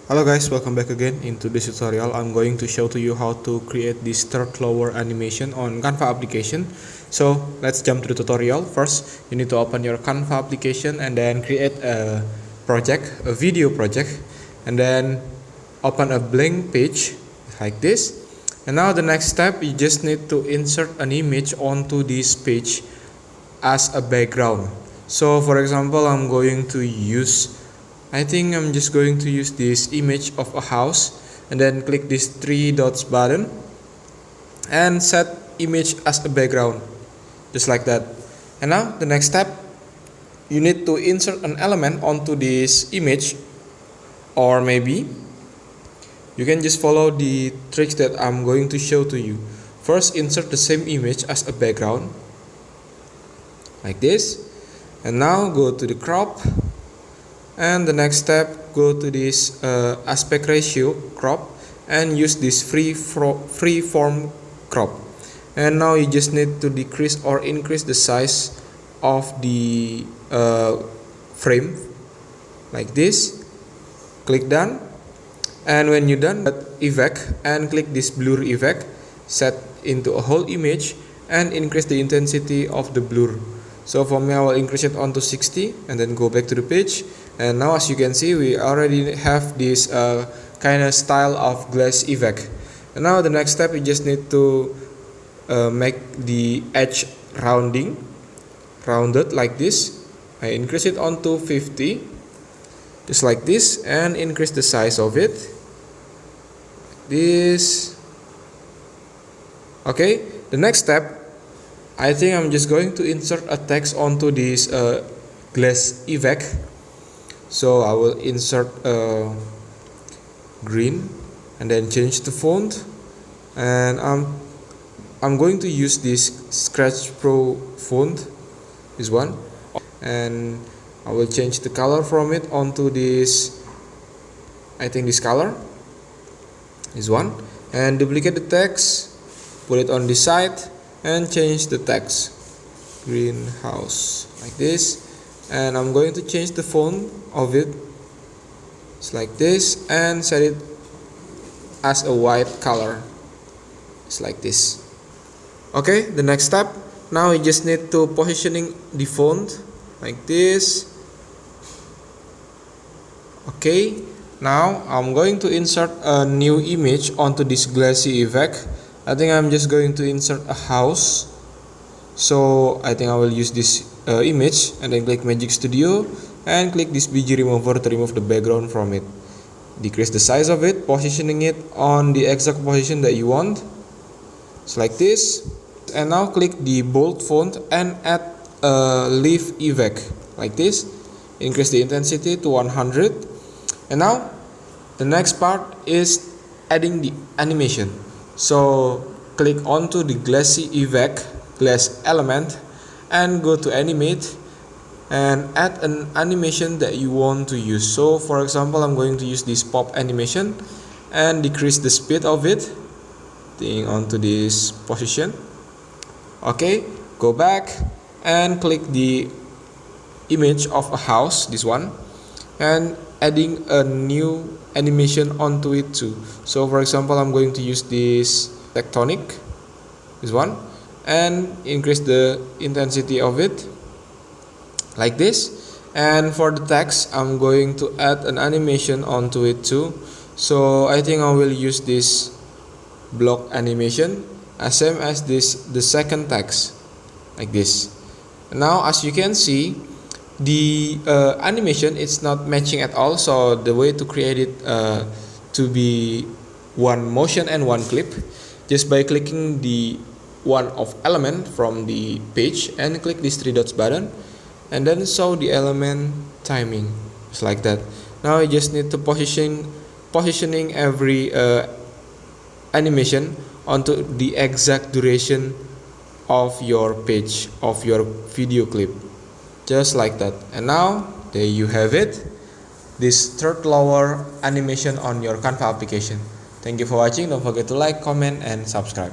Hello guys, welcome back again. Into this tutorial I'm going to show to you how to create this third lower animation on Canva application. So let's jump to the tutorial. First you need to open your Canva application and then create a project, a video project, and then open a blank page like this. And now the next step, you just need to insert an image onto this page as a background. So for example, I'm just going to use this image of a house, and then click this three dots button and set image as a background, just like that. And now the next step, you need to insert an element onto this image, or maybe you can just follow the tricks that I'm going to show to you. First, insert the same image as a background like this, and now go to the crop, and the next step, go to this aspect ratio crop and use this free form crop. And now you just need to decrease or increase the size of the frame like this. Click done, and when you're done, effect and click this blur effect, set into a whole image and increase the intensity of the blur. So for me, I will increase it onto 60 and then go back to the page. And now as you can see, we already have this kind of style of glass effect. And now the next step, you just need to make the edge rounded like this. I increase it onto 50, just like this, and increase the size of it. This. Okay, the next step, I think I'm just going to insert a text onto this glass effect. So I will insert green and then change the font, and I'm going to use this Scratch Pro font, this one, and I will change the color from it onto this, I think this color, this one, and duplicate the text, put it on this side and change the text greenhouse like this. And I'm going to change the font of it, it's like this, and set it as a white color, it's like this. Okay, the next step, now you just need to positioning the font like this. Okay, now I'm going to insert a new image onto this glassy effect. I think I'm just going to insert a house, so I think I will use this image and then click Magic Studio and click this BG remover to remove the background from it. Decrease the size of it, positioning it on the exact position that you want. It's like this. And now click the bold font and add a leaf effect like this. Increase the intensity to 100. And now the next part is adding the animation. So click onto the glassy effect, glass element, and go to animate and add an animation that you want to use. So for example, I'm going to use this pop animation and decrease the speed of it, onto this position. Okay, go back and click the image of a house, this one, and adding a new animation onto it too. So for example, I'm going to use this tectonic, this one, and increase the intensity of it like this. And for the text, I'm going to add an animation onto it too. So I think I will use this block animation as same as the second text like this. Now as you can see, the animation is not matching at all. So the way to create it to be one motion and one clip, just by clicking the one of element from the page and click this three dots button and then show the element timing, just like that. Now you just need to positioning every animation onto the exact duration of your page, of your video clip, just like that. And now there you have it, this third lower animation on your Canva application. Thank you for watching. Don't forget to like, comment, and subscribe.